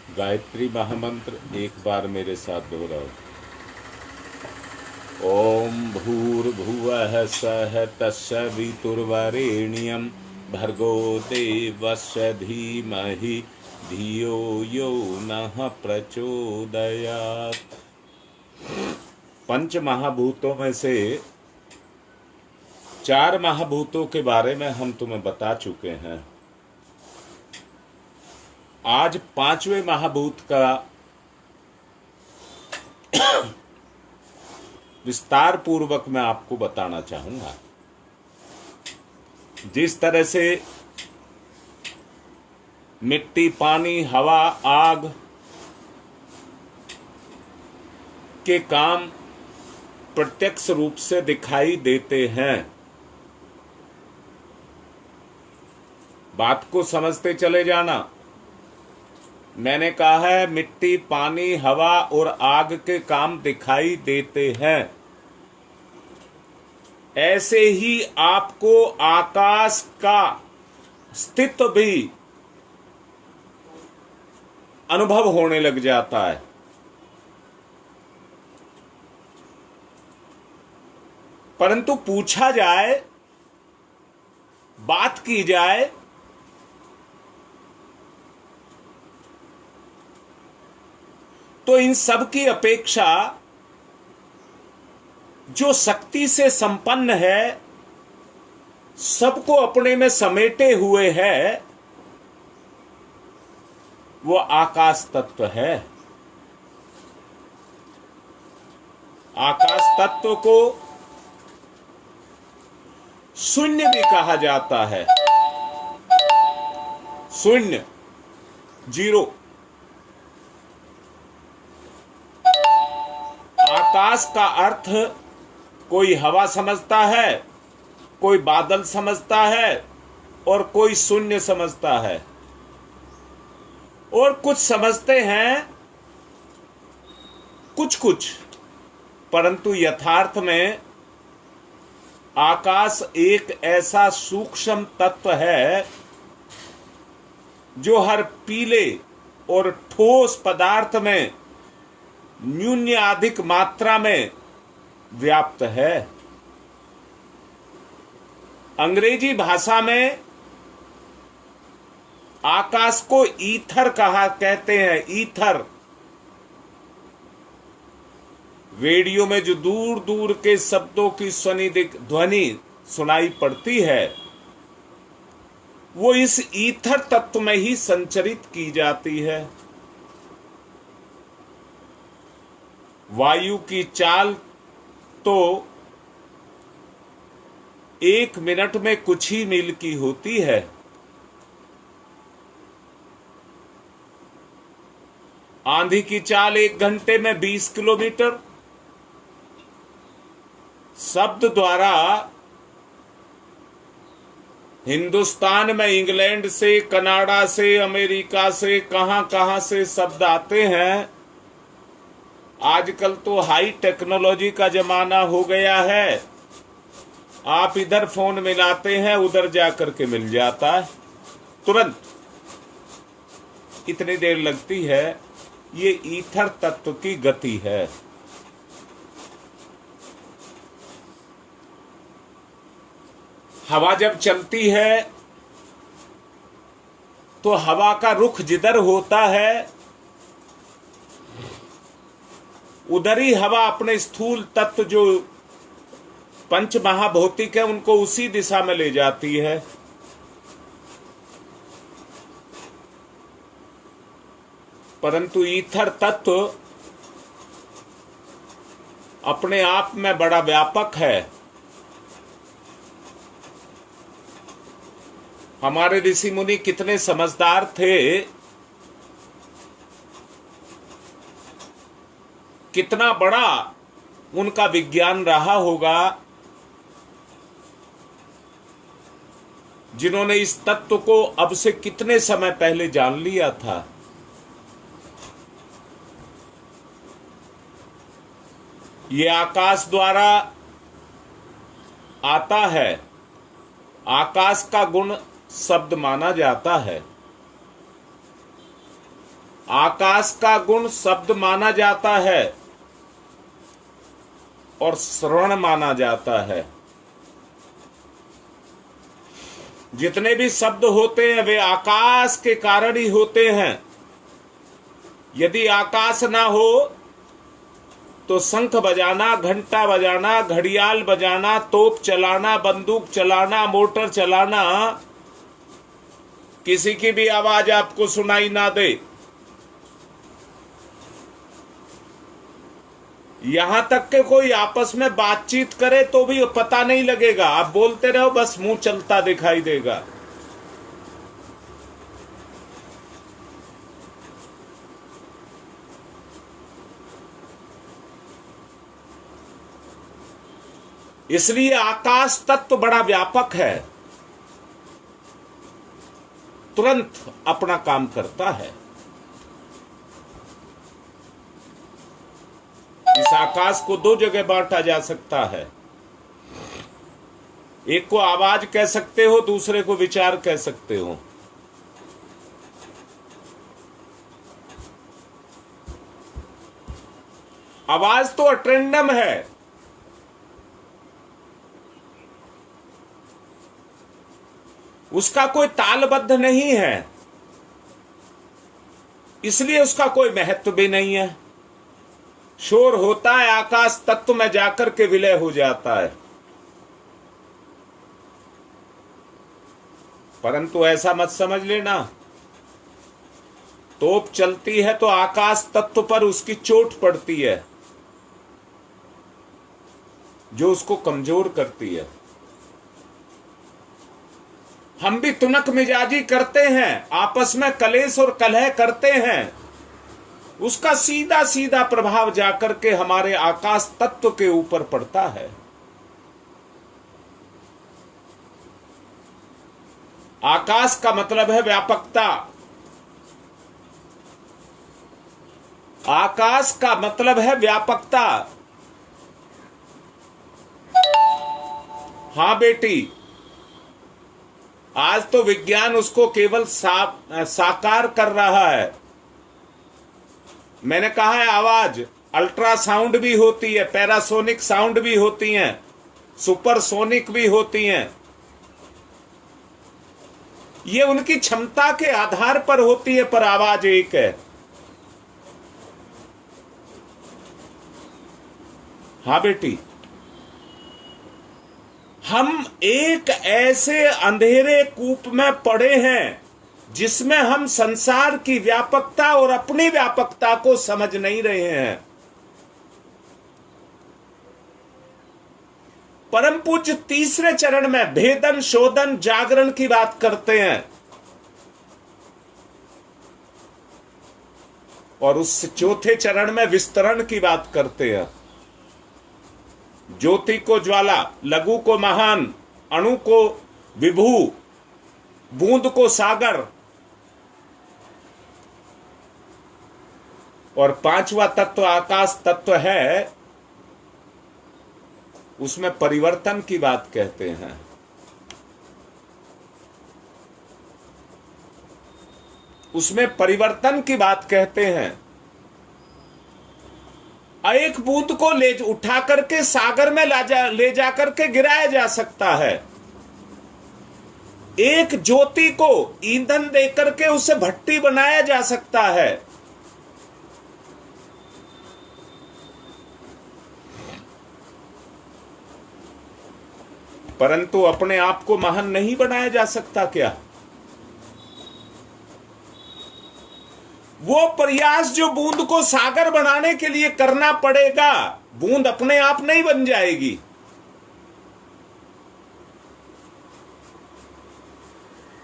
गायत्री महामंत्र एक बार मेरे साथ दोहराओ। ओम भूर्भुवः स्वः तत्सवितुर्वरेण्यं भर्गो देवस्य धीमहि धियो यो नः प्रचोदयात्। पंच महाभूतों में से चार महाभूतों के बारे में हम तुम्हें बता चुके हैं। आज पांचवें महाभूत का विस्तार पूर्वक मैं आपको बताना चाहूंगा। जिस तरह से मिट्टी, पानी, हवा, आग के काम प्रत्यक्ष रूप से दिखाई देते हैं, बात को समझते चले जाना। मैंने कहा है मिट्टी, पानी, हवा और आग के काम दिखाई देते हैं। ऐसे ही आपको आकाश का अस्तित्व भी अनुभव होने लग जाता है। परंतु पूछा जाए, बात की जाए, तो इन सब की अपेक्षा जो शक्ति से संपन्न है, सबको अपने में समेटे हुए है, वो आकाश तत्व है। आकाश तत्व को शून्य भी कहा जाता है। शून्य, जीरो। आकाश का अर्थ कोई हवा समझता है, कोई बादल समझता है और कोई शून्य समझता है, और कुछ समझते हैं कुछ कुछ। परंतु यथार्थ में आकाश एक ऐसा सूक्ष्म तत्व है जो हर पीले और ठोस पदार्थ में न्यून अधिक मात्रा में व्याप्त है। अंग्रेजी भाषा में आकाश को ईथर कहते हैं। ईथर। रेडियो में जो दूर दूर के शब्दों की ध्वनि सुनाई पड़ती है, वो इस ईथर तत्व में ही संचरित की जाती है। वायु की चाल तो 1 मिनट में कुछ ही मील की होती है। आंधी की चाल 1 घंटे में 20 किलोमीटर। शब्द द्वारा हिंदुस्तान में इंग्लैंड से, कनाडा से, अमेरिका से, कहां कहां से शब्द आते हैं। आजकल तो हाई टेक्नोलॉजी का जमाना हो गया है। आप इधर फोन मिलाते हैं, उधर जाकर के मिल जाता है तुरंत। इतनी देर लगती है। ये ईथर तत्व की गति है। हवा जब चलती है तो हवा का रुख जिधर होता है, उधर ही हवा अपने स्थूल तत्व जो पंच महाभौतिक है उनको उसी दिशा में ले जाती है। परंतु ईथर तत्व अपने आप में बड़ा व्यापक है। हमारे ऋषि मुनि कितने समझदार थे, कितना बड़ा उनका विज्ञान रहा होगा, जिन्होंने इस तत्व को अब से कितने समय पहले जान लिया था। ये आकाश द्वारा आता है। आकाश का गुण शब्द माना जाता है। आकाश का गुण शब्द माना जाता है और श्रवण माना जाता है। जितने भी शब्द होते हैं वे आकाश के कारण ही होते हैं। यदि आकाश ना हो तो शंख बजाना, घंटा बजाना, घड़ियाल बजाना, तोप चलाना, बंदूक चलाना, मोटर चलाना, किसी की भी आवाज आपको सुनाई ना दे। यहां तक कि कोई आपस में बातचीत करे तो भी पता नहीं लगेगा, आप बोलते रहो बस मुंह चलता दिखाई देगा। इसलिए आकाश तत्व बड़ा व्यापक है, तुरंत अपना काम करता है। इस आकाश को दो जगह बांटा जा सकता है। एक को आवाज कह सकते हो, दूसरे को विचार कह सकते हो। आवाज तो अटेंडम है, उसका कोई तालबद्ध नहीं है, इसलिए उसका कोई महत्व भी नहीं है। शोर होता है, आकाश तत्व में जाकर के विलय हो जाता है। परंतु ऐसा मत समझ लेना, तोप चलती है तो आकाश तत्व पर उसकी चोट पड़ती है जो उसको कमजोर करती है। हम भी तुनक मिजाजी करते हैं, आपस में कलेश और कलह करते हैं, उसका सीधा सीधा प्रभाव जाकर के हमारे आकाश तत्व के ऊपर पड़ता है। आकाश का मतलब है व्यापकता। आकाश का मतलब है व्यापकता। हां बेटी, आज तो विज्ञान उसको केवल साकार कर रहा है। मैंने कहा है आवाज अल्ट्रासाउंड भी होती है, पैरासोनिक साउंड भी होती हैं, सुपरसोनिक भी होती हैं। ये उनकी क्षमता के आधार पर होती है, पर आवाज एक है। हां बेटी, हम एक ऐसे अंधेरे कूप में पड़े हैं जिसमें हम संसार की व्यापकता और अपनी व्यापकता को समझ नहीं रहे हैं। परम पूज्य तीसरे चरण में भेदन, शोधन, जागरण की बात करते हैं और उस चौथे चरण में विस्तरण की बात करते हैं। ज्योति को ज्वाला, लघु को महान, अणु को विभू, बूंद को सागर, और पांचवा तत्व आकाश तत्व है, उसमें परिवर्तन की बात कहते हैं। उसमें परिवर्तन की बात कहते हैं। एक बूंद को उठा करके सागर में ले जा करके गिराया जा सकता है। एक ज्योति को ईंधन देकर के उसे भट्टी बनाया जा सकता है। परंतु अपने आप को महान नहीं बनाया जा सकता क्या? वो प्रयास जो बूंद को सागर बनाने के लिए करना पड़ेगा, बूंद अपने आप नहीं बन जाएगी।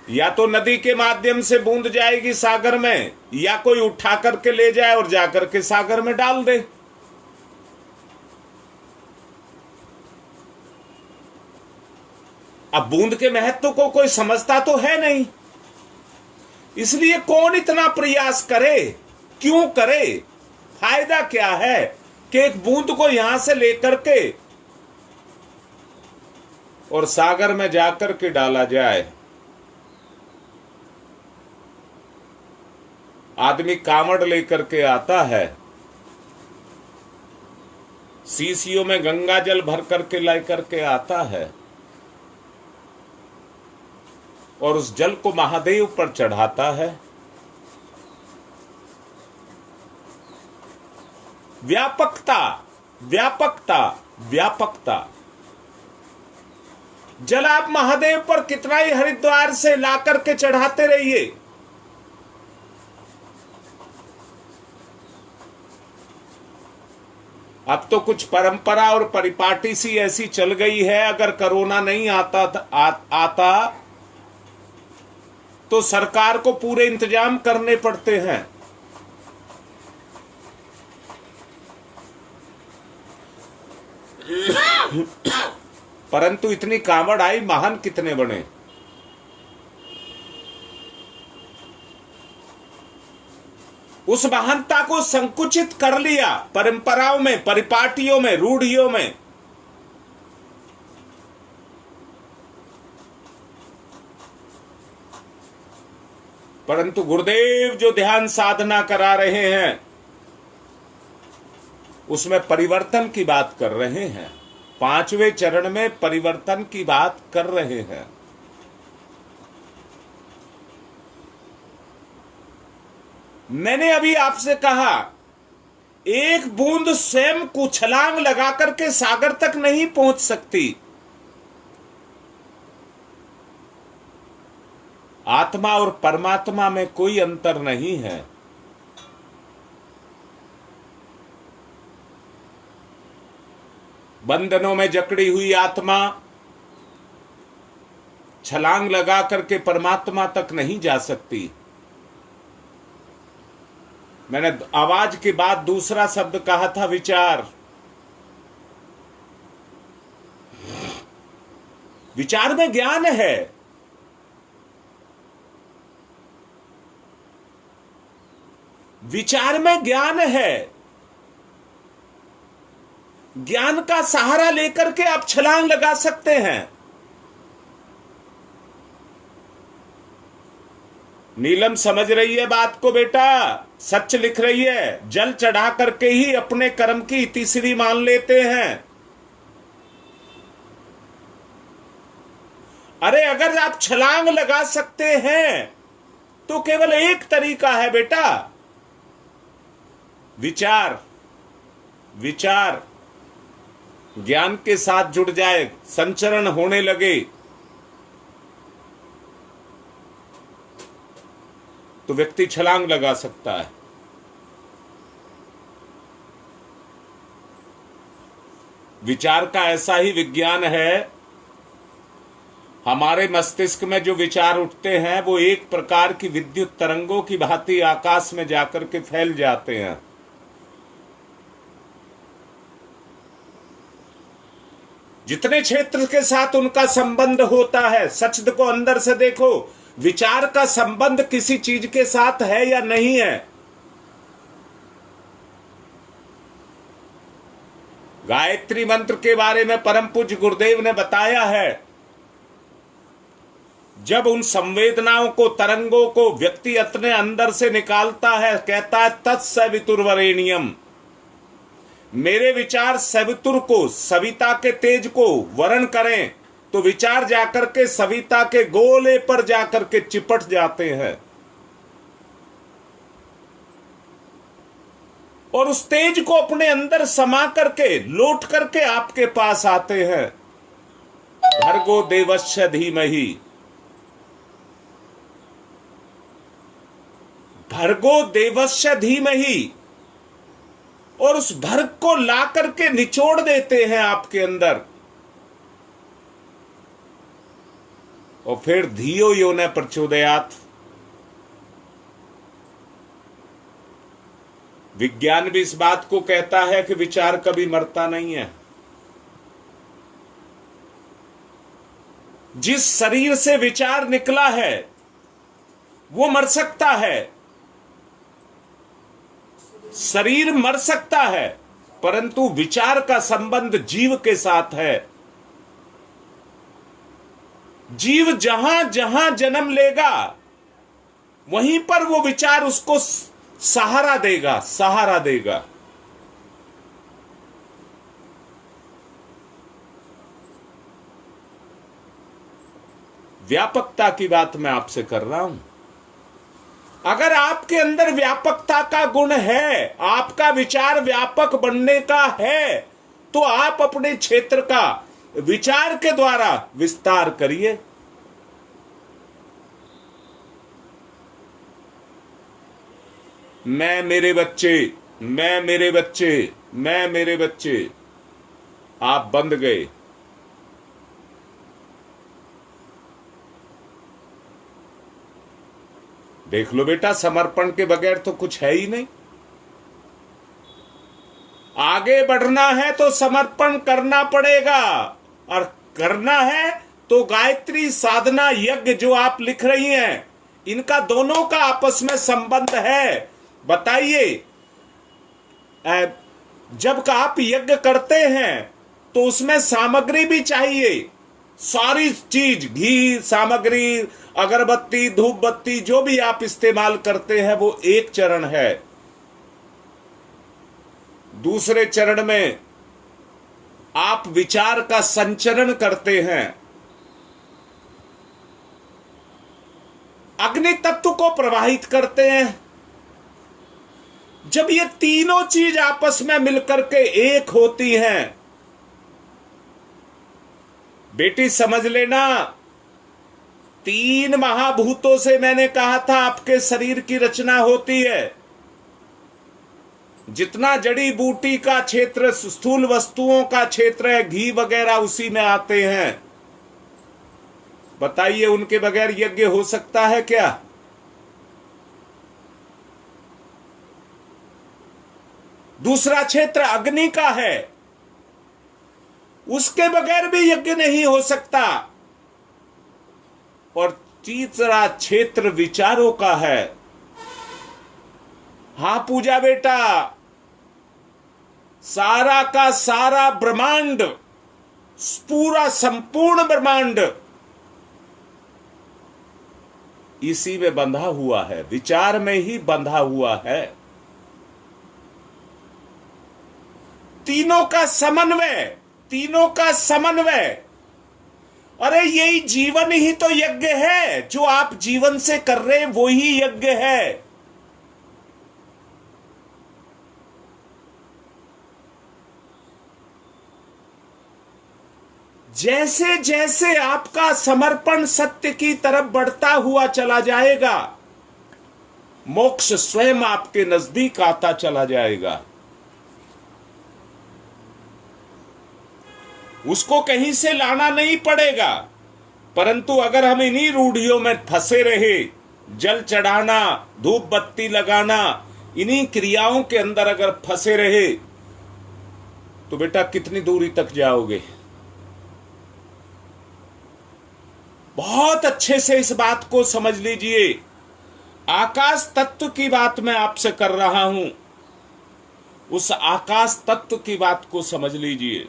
या तो नदी के माध्यम से बूंद जाएगी सागर में, या कोई उठा करके ले जाए और जाकर के सागर में डाल दे। अब बूंद के महत्व को कोई समझता तो है नहीं, इसलिए कौन इतना प्रयास करे, क्यों करे? फायदा क्या है कि एक बूंद को यहां से लेकर के और सागर में जाकर के डाला जाए। आदमी कांवड़ लेकर के आता है, सीसियों में गंगा जल भर करके ला करके आता है और उस जल को महादेव पर चढ़ाता है। व्यापकता व्यापकता व्यापकता। जल आप महादेव पर कितना ही हरिद्वार से ला करके चढ़ाते रहिए, अब तो कुछ परंपरा और परिपाटी सी ऐसी चल गई है, अगर कोरोना नहीं आता तो सरकार को पूरे इंतजाम करने पड़ते हैं। परंतु इतनी कांवड़ आई, महान कितने बने। उस महानता को संकुचित कर लिया परंपराओं में, परिपाटियों में, रूढ़ियों में। परंतु गुरुदेव जो ध्यान साधना करा रहे हैं उसमें परिवर्तन की बात कर रहे हैं, 5वें चरण में परिवर्तन की बात कर रहे हैं। मैंने अभी आपसे कहा, एक बूंद स्वयं को छलांग लगा करके सागर तक नहीं पहुंच सकती। आत्मा और परमात्मा में कोई अंतर नहीं है। बंधनों में जकड़ी हुई आत्मा छलांग लगा करके परमात्मा तक नहीं जा सकती। मैंने आवाज के बाद दूसरा शब्द कहा था, विचार। विचार में ज्ञान है। विचार में ज्ञान है। ज्ञान का सहारा लेकर के आप छलांग लगा सकते हैं। नीलम समझ रही है बात को बेटा, सच लिख रही है। जल चढ़ा करके ही अपने कर्म की तीसरी मान लेते हैं। अरे अगर आप छलांग लगा सकते हैं तो केवल एक तरीका है बेटा, विचार। विचार ज्ञान के साथ जुड़ जाए, संचरण होने लगे तो व्यक्ति छलांग लगा सकता है। विचार का ऐसा ही विज्ञान है। हमारे मस्तिष्क में जो विचार उठते हैं वो एक प्रकार की विद्युत तरंगों की भांति आकाश में जाकर के फैल जाते हैं। जितने क्षेत्र के साथ उनका संबंध होता है, सच को अंदर से देखो, विचार का संबंध किसी चीज के साथ है या नहीं है। गायत्री मंत्र के बारे में परम पूज्य गुरुदेव ने बताया है, जब उन संवेदनाओं को, तरंगों को व्यक्ति अपने अंदर से निकालता है, कहता है तत्सवितुर्वरेण्यम, मेरे विचार सवितुर को, सविता के तेज को वर्ण करें, तो विचार जाकर के सविता के गोले पर जाकर के चिपट जाते हैं और उस तेज को अपने अंदर समा करके, लौट करके आपके पास आते हैं। भर्गो देवस्य धीमहि, भर्गो देवस्य धीमहि, और उस भर्ग को ला करके निचोड़ देते हैं आपके अंदर। और फिर धियो यो न प्रचोदयात्, विज्ञान भी इस बात को कहता है कि विचार कभी मरता नहीं है। जिस शरीर से विचार निकला है वो मर सकता है, शरीर मर सकता है, परंतु विचार का संबंध जीव के साथ है। जीव जहां जहां जन्म लेगा वहीं पर वो विचार उसको सहारा देगा, सहारा देगा। व्यापकता की बात मैं आपसे कर रहा हूं। अगर आपके अंदर व्यापकता का गुण है, आपका विचार व्यापक बनने का है, तो आप अपने क्षेत्र का विचार के द्वारा विस्तार करिए। मैं मेरे बच्चे, मैं मेरे बच्चे, मैं मेरे बच्चे, आप बंध गए। देख लो बेटा, समर्पण के बगैर तो कुछ है ही नहीं। आगे बढ़ना है तो समर्पण करना पड़ेगा, और करना है तो गायत्री साधना यज्ञ जो आप लिख रही हैं, इनका दोनों का आपस में संबंध है। बताइए, जब का आप यज्ञ करते हैं तो उसमें सामग्री भी चाहिए। सारी चीज, घी, सामग्री, अगरबत्ती, धूप बत्ती, जो भी आप इस्तेमाल करते हैं वो एक चरण है। दूसरे चरण में आप विचार का संचरण करते हैं, अग्नि तत्व को प्रवाहित करते हैं। जब ये तीनों चीज आपस में मिलकर के एक होती हैं, बेटी समझ लेना, 3 महाभूतों से मैंने कहा था आपके शरीर की रचना होती है। जितना जड़ी बूटी का क्षेत्र, स्थूल वस्तुओं का क्षेत्र है, घी वगैरह उसी में आते हैं। बताइए, उनके बगैर यज्ञ हो सकता है क्या? दूसरा क्षेत्र अग्नि का है, उसके बगैर भी यज्ञ नहीं हो सकता। और तीसरा क्षेत्र विचारों का है। हां पूजा बेटा, सारा का सारा ब्रह्मांड, पूरा संपूर्ण ब्रह्मांड इसी में बंधा हुआ है, विचार में ही बंधा हुआ है। तीनों का समन्वय, तीनों का समन्वय। अरे यही जीवन ही तो यज्ञ है, जो आप जीवन से कर रहे हैं वो ही यज्ञ है। जैसे जैसे आपका समर्पण सत्य की तरफ बढ़ता हुआ चला जाएगा, मोक्ष स्वयं आपके नजदीक आता चला जाएगा। उसको कहीं से लाना नहीं पड़ेगा। परंतु अगर हम इन्हीं रूढ़ियों में फंसे रहे, जल चढ़ाना, धूप बत्ती लगाना, इन्हीं क्रियाओं के अंदर अगर फंसे रहे, तो बेटा कितनी दूरी तक जाओगे? बहुत अच्छे से इस बात को समझ लीजिए। आकाश तत्व की बात मैं आपसे कर रहा हूं, उस आकाश तत्व की बात को समझ लीजिए।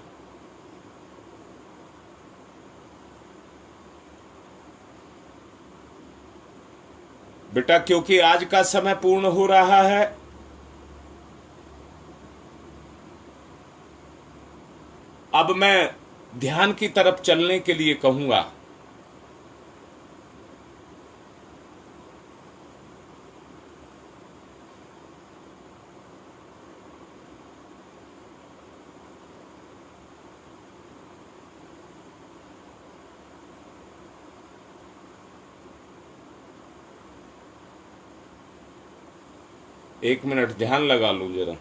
बेटा, क्योंकि आज का समय पूर्ण हो रहा है, अब मैं ध्यान की तरफ चलने के लिए कहूंगा। एक मिनट ध्यान लगा लूं जरा।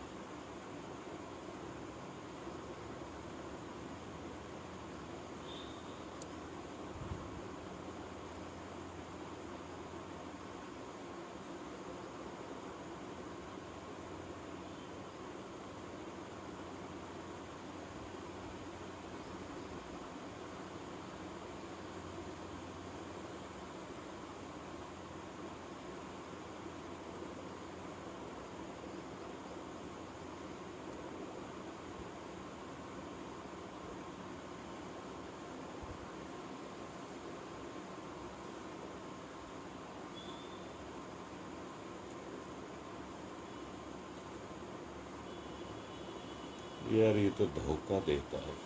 यार ये तो धोखा देता है।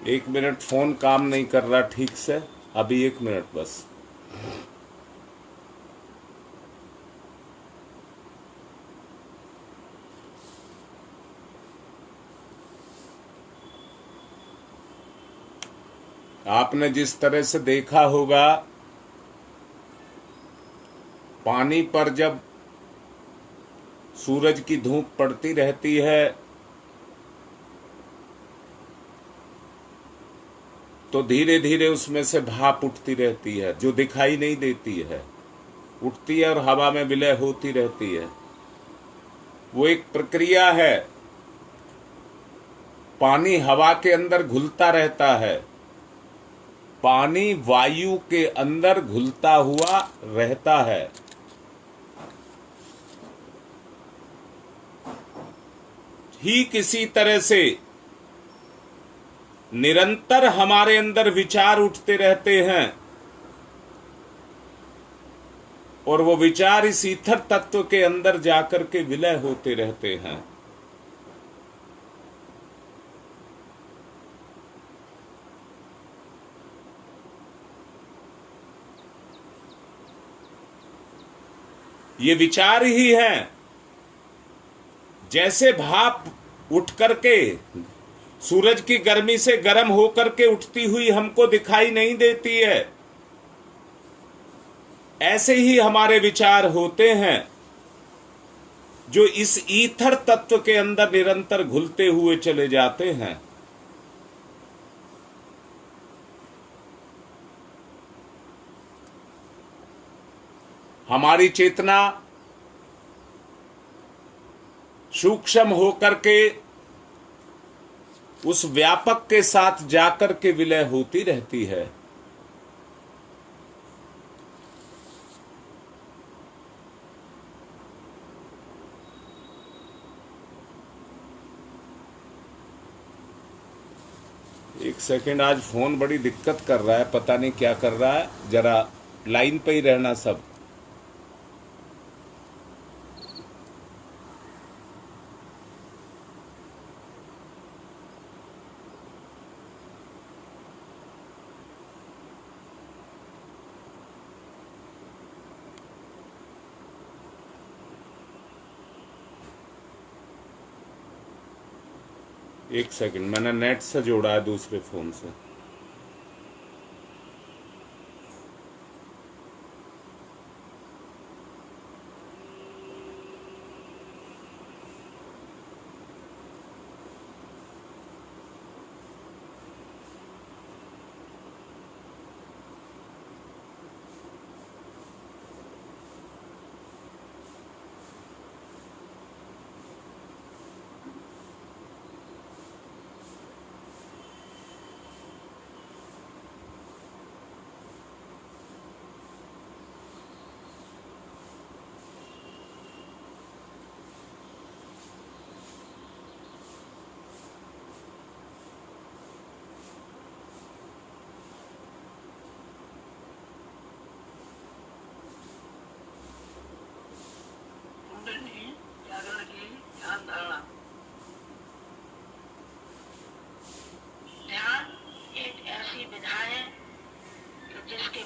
एक मिनट, फोन काम नहीं कर रहा ठीक से, अभी 1 मिनट बस। आपने जिस तरह से देखा होगा, पानी पर जब सूरज की धूप पड़ती रहती है तो धीरे धीरे उसमें से भाप उठती रहती है, जो दिखाई नहीं देती है, उठती है और हवा में विलय होती रहती है। वो एक प्रक्रिया है। पानी हवा के अंदर घुलता रहता है, पानी वायु के अंदर घुलता हुआ रहता है। ठीक इसी तरह से निरंतर हमारे अंदर विचार उठते रहते हैं और वो विचार इस ईथर तत्व के अंदर जाकर के विलय होते रहते हैं। ये विचार ही है। जैसे भाप उठ करके सूरज की गर्मी से गर्म होकर के उठती हुई हमको दिखाई नहीं देती है, ऐसे ही हमारे विचार होते हैं जो इस ईथर तत्व के अंदर निरंतर घुलते हुए चले जाते हैं। हमारी चेतना सूक्ष्म होकर के उस व्यापक के साथ जाकर के विलय होती रहती है। एक सेकंड, आज फोन बड़ी दिक्कत कर रहा है, पता नहीं क्या कर रहा है। जरा लाइन पे ही रहना सब। एक सेकंड, मैंने नेट से जोड़ा है दूसरे फोन से।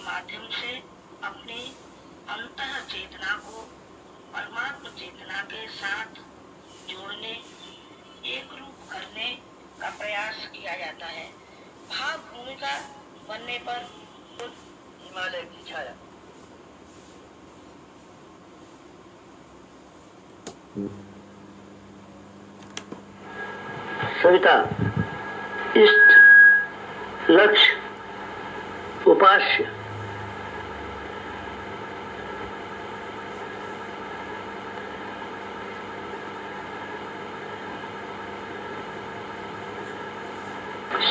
माध्यम से अपनी अंतः चेतना को परमात्म चेतना के साथ जोड़ने, एक रूप करने का प्रयास किया जाता है। भाव भूमिका बनने पर हिमालय की छाया। सविता, इष्ट, लक्ष्य, उपास्य,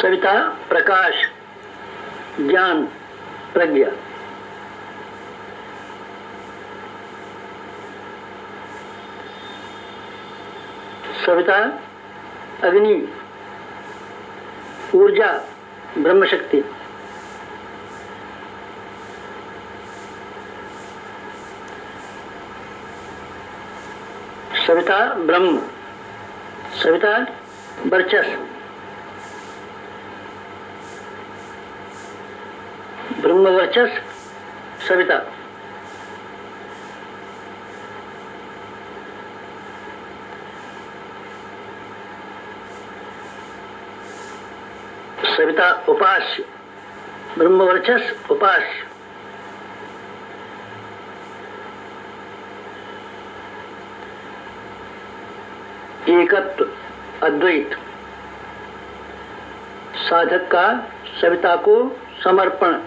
सविता प्रकाश, ज्ञान, प्रज्ञा। सविता अग्नि, ऊर्जा, ब्रह्मशक्ति। सविता ब्रह्म, सविता वर्चस्व, ब्रह्म वर्चस्व सविता। सविता उपास्य, ब्रह्म वर्चस्व उपास्य। एकत्व, अद्वैत। साधक का सविता को समर्पण।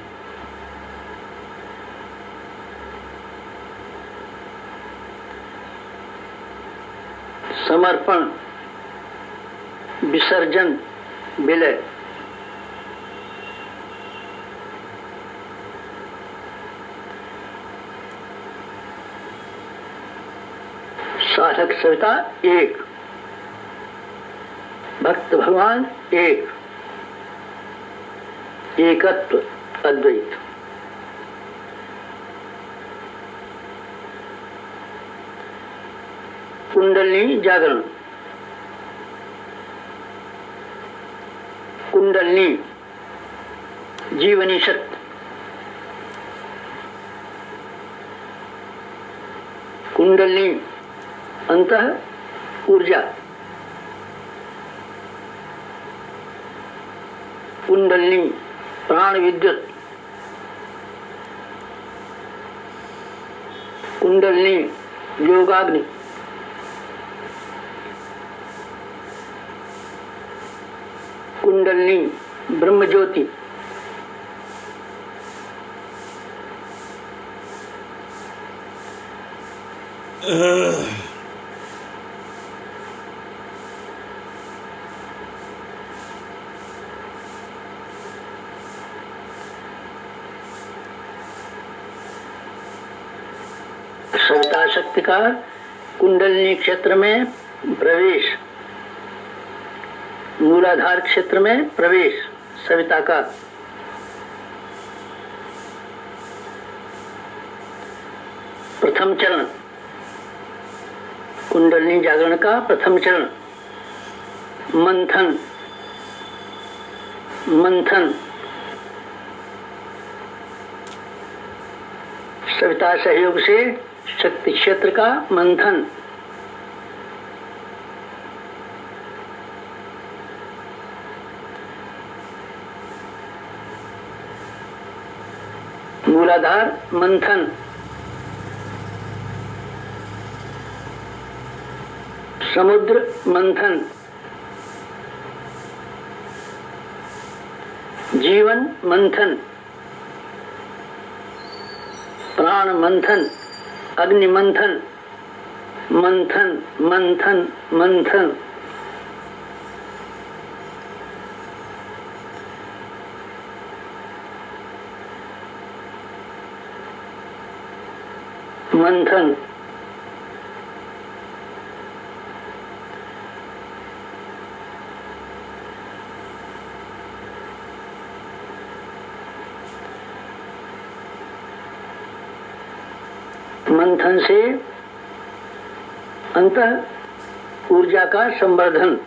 समर्पण, विसर्जन, विलय। साधक सविता एक, भक्त भगवान एक, एकत्व, अद्वैत। कुंडलिनी जागरण। कुंडलिनी जीवनी शक्ति। कुंडलिनी अंतः ऊर्जा। कुंडलिनी प्राण विद्युत। कुंडलिनी योगाग्नि। कुंडलिनी ब्रह्म ज्योति। सविता शक्ति का कुंडलिनी क्षेत्र में प्रवेश, मूलाधार क्षेत्र में प्रवेश सविता का। प्रथम चरण, कुंडलिनी जागरण का प्रथम चरण। मंथन, मंथन। सविता सहयोग से शक्ति क्षेत्र का मंथन। मूलाधार मंथन। समुद्र मंथन। जीवन मंथन। प्राण मंथन, अग्नि मंथन। मंथन, मंथन, मंथन। मंथन। मंथन से अंतः ऊर्जा का संवर्धन।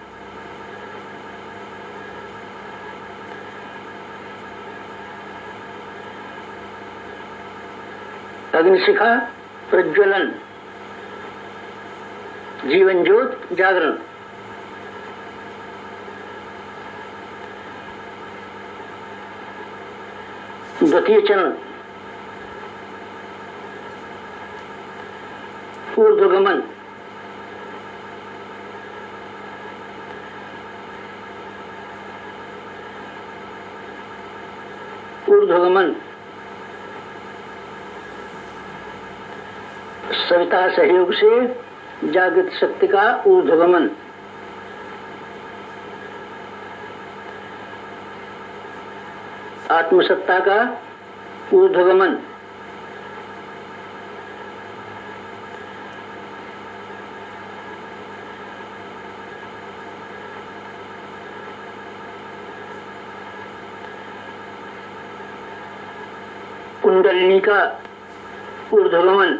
अग्निशिखा प्रज्वलन, जीवन ज्योत जागरण। द्वितीय चरण ऊर्ध्वगमन। ऊर्ध्वगमन सविता सहयोग से जागृत शक्ति का ऊर्ध्वगमन। आत्मसत्ता का ऊर्ध्वगमन, कुंडलिनी का ऊर्ध्वगमन,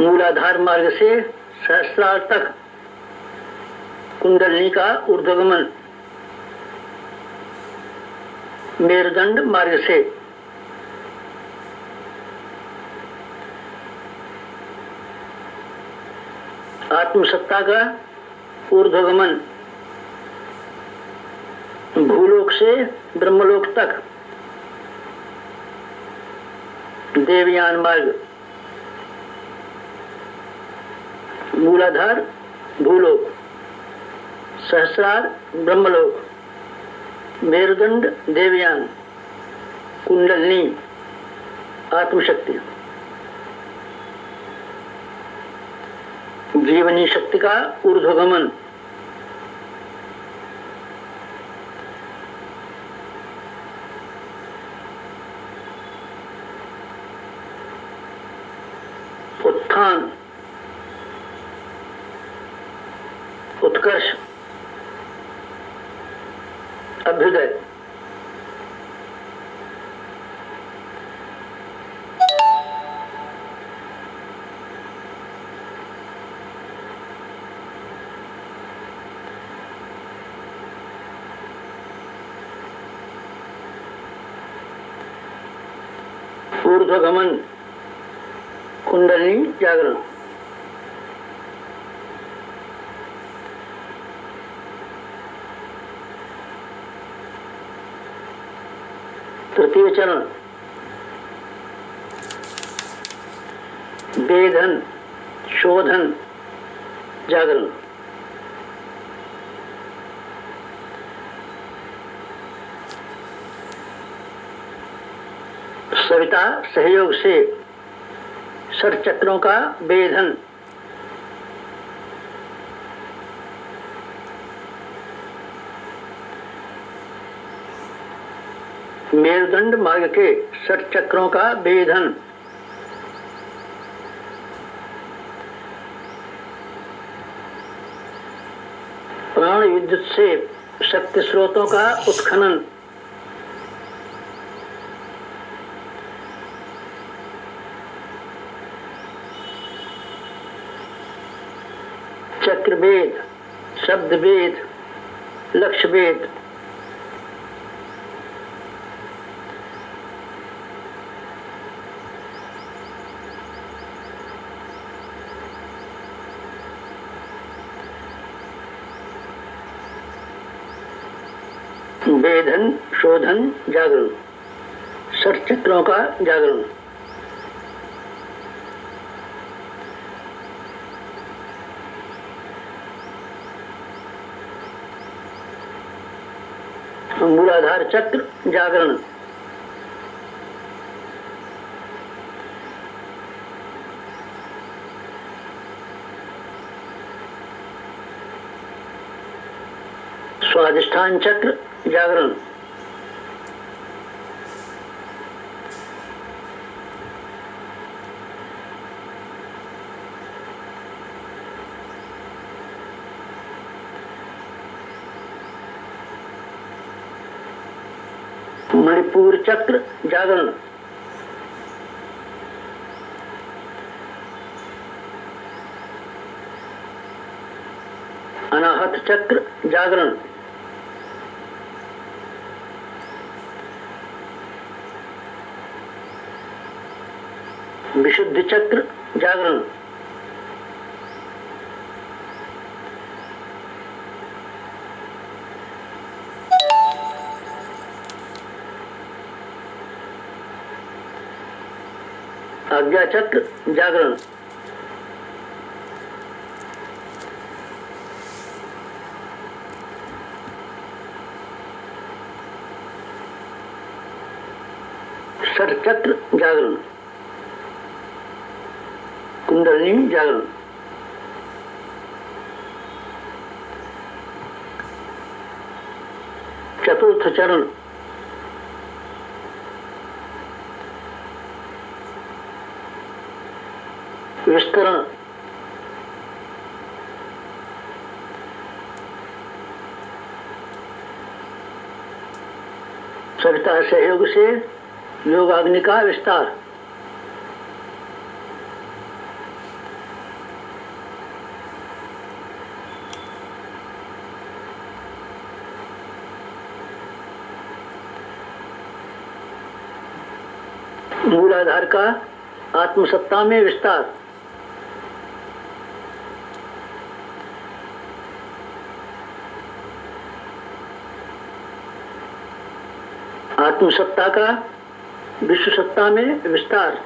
मूलाधार मार्ग से सहस्रार तक कुंडलिनी का ऊर्ध्वगमन, मेरुदंड मार्ग से आत्मसत्ता का ऊर्ध्वगमन, भूलोक से ब्रह्मलोक तक देवयान मार्ग, मूलाधार भूलोक, सहस्रार ब्रह्मलोक, मेरुदंड देवयान, कुंडलिनी आत्मशक्ति, जीवनी शक्ति का ऊर्ध्वगमन, उत्थान, उत्कर्ष, अभ्युदय, ऊर्ध्वगमन, कुंडलिनी जागरण, तृतीय चरण वेधन, शोधन, जागरण, सविता सहयोग से षट चक्रों का वेधन, मेरुदंड मार्ग के षट चक्रों का वेधन, प्राण विद्युत से शक्ति स्रोतों का उत्खनन, चक्रवेद, शब्दवेद, लक्ष्यवेद, वेधन, शोधन, जागरण, षट चक्रों का जागरण, मूलाधार चक्र जागरण, स्वाधिष्ठान चक्र जागरण, मणिपुर चक्र जागरण, अनाहत चक्र जागरण, विशुद्धि चक्र जागरण, आज्ञा चक्र जागरण, षटचक्र जागरण, कुंडलिनी जागरण। चतुर्थ चरण विस्तरण, सविता सहयोग से योगाग्नि का विस्तार। मूलाधार का आत्मसत्ता में विस्तार। आत्मसत्ता का विश्व सत्ता में विस्तार,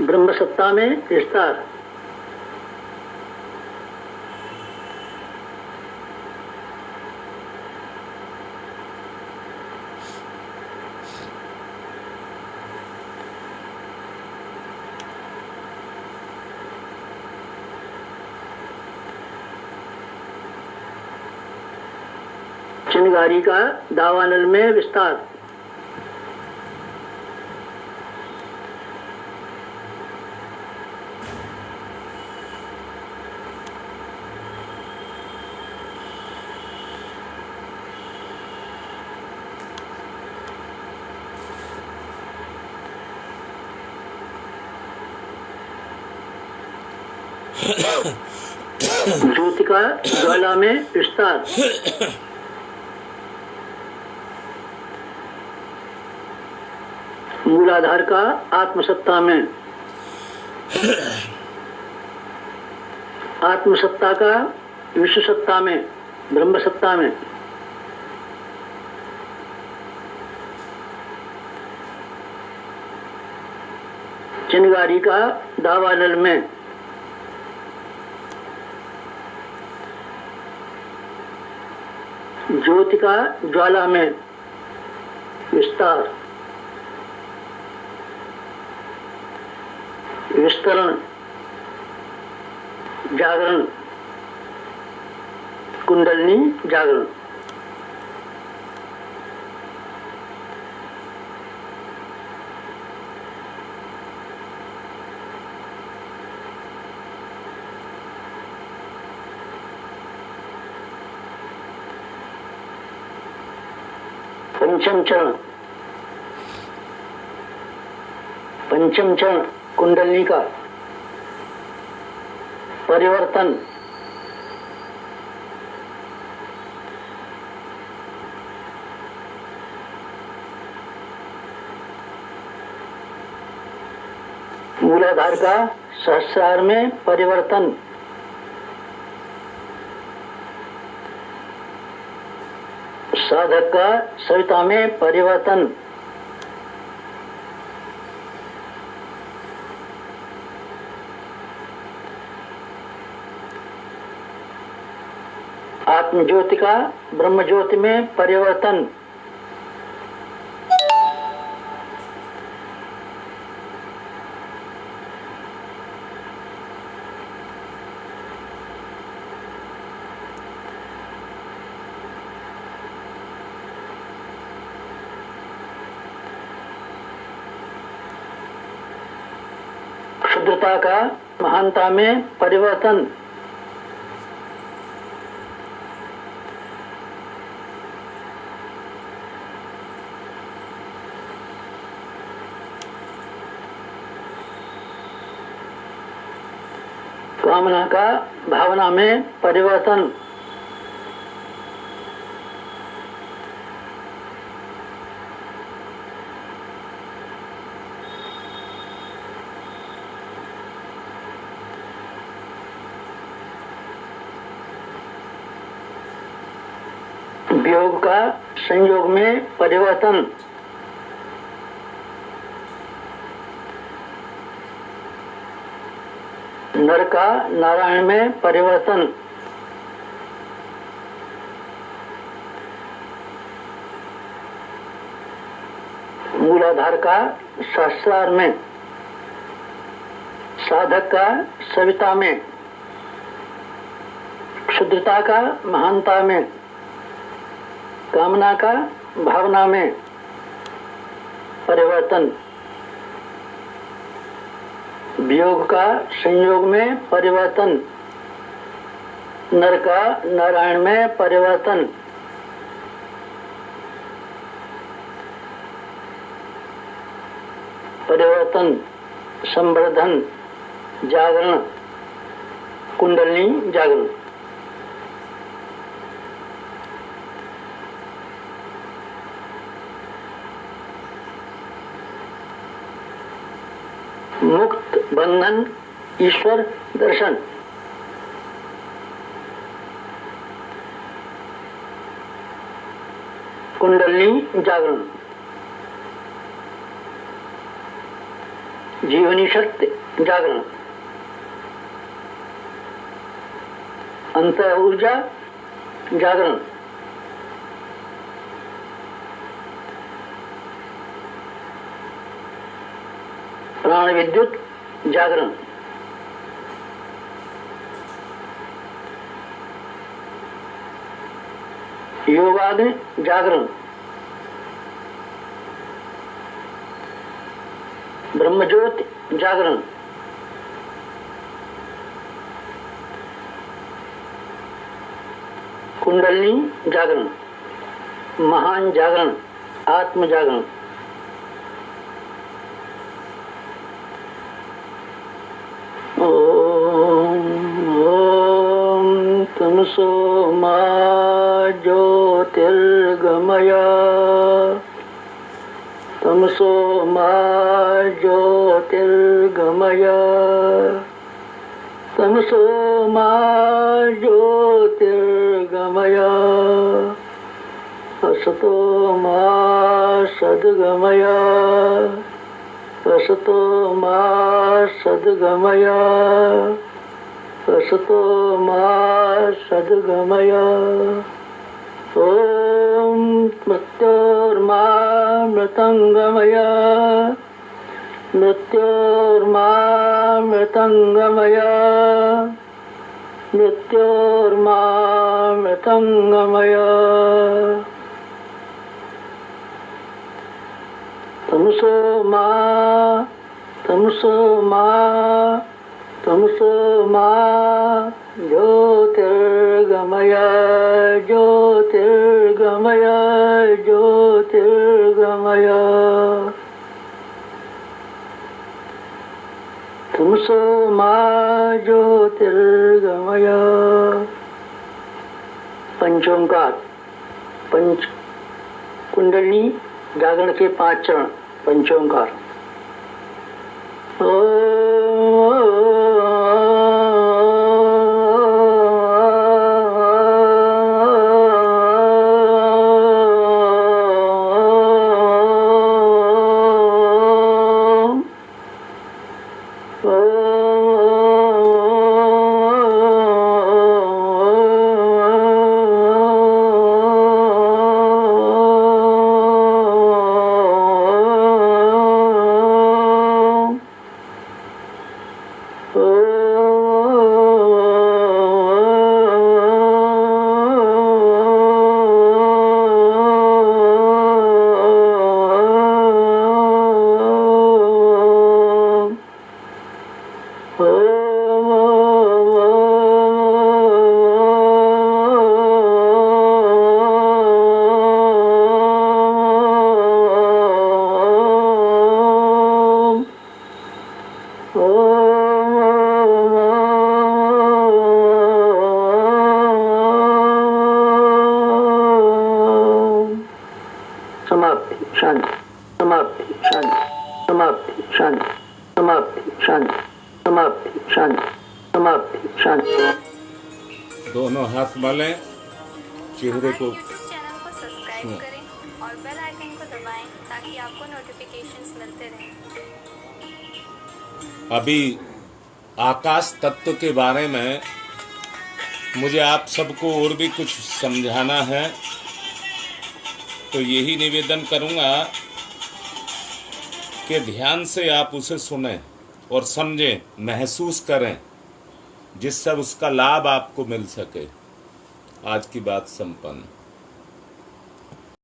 ब्रह्म सत्ता में विस्तार। चिनगारी का दावानल में विस्तार। ज्योति का ज्वाला में विस्तार। मूलाधार का आत्मसत्ता में, आत्मसत्ता का विश्व सत्ता में, ब्रह्म सत्ता में। चिनगारी का दावानल में, ज्योति का ज्वाला में विस्तार, विस्तरण, जागरण, कुंडलिनी जागरण। पंचम चरण, पंचम चरण कुंडलिनी का परिवर्तन। मूलाधार का सहस्रार में परिवर्तन। साधक का सविता में परिवर्तन। आत्म ज्योति का ब्रह्म ज्योति में परिवर्तन। शुद्धता का महानता में परिवर्तन। कामना का भावना में परिवर्तन। वियोग का संयोग में परिवर्तन। नर का नारायण में परिवर्तन। मूलाधार का सहस्रार में, साधक का सविता में, क्षुद्रता का महानता में, कामना का भावना में परिवर्तन, वियोग का संयोग में परिवर्तन, नर का नारायण में परिवर्तन, परिवर्तन, संवर्धन, जागरण, कुंडलिनी जागरण। मुक्त बंधन ईश्वर दर्शन। कुंडलिनी जागरण, जीवनी शक्ति जागरण, अंतर ऊर्जा जागरण, प्राण विद्युत जागरण, योगाग्नि जागरण, ब्रह्मज्योति जागरण, कुंडलिनी जागरण, महान जागरण, आत्म जागरण। ओम तमसो मा ज्योतिर्गमय, तमसो मा ज्योतिर्गमय, तमसो मा ज्योतिर्गमय, असतो मा सद्गमय, असतो मा सद्गमय, असतो मा सद्गमय। ओम मृत्योर्मा मृतंगमय, मृत्योर्मा मृतंगमय, मृत्योर्मा मृतंगमय। तमसो मा, तमसो मा, तमसो मा ज्योतिर्गमय, ज्योतिर्गमय, ज्योतिर्गमय। तमसो मा ज्योतिर्गमय। पंचोंकार, पंच कुंडलिनी जागरण के 5 चरण। पंचोंकार। समाप्ति शांति, समाप्ति शांति, समाप्ति शांति, समाप्ति शांति, समाप्ति शांति, समाप्ति शांति। दोनों हाथ मलें, चेहरे को चैनल को सब्सक्राइब करें और बेल आइकन को दबाएं ताकि आपको नोटिफिकेशंस मिलते रहें। अभी आकाश तत्व के बारे में मुझे आप सबको और भी कुछ समझाना है, तो यही निवेदन करूंगा कि ध्यान से आप उसे सुने और समझें, महसूस करें, जिससे उसका लाभ आपको मिल सके। आज की बात संपन्न।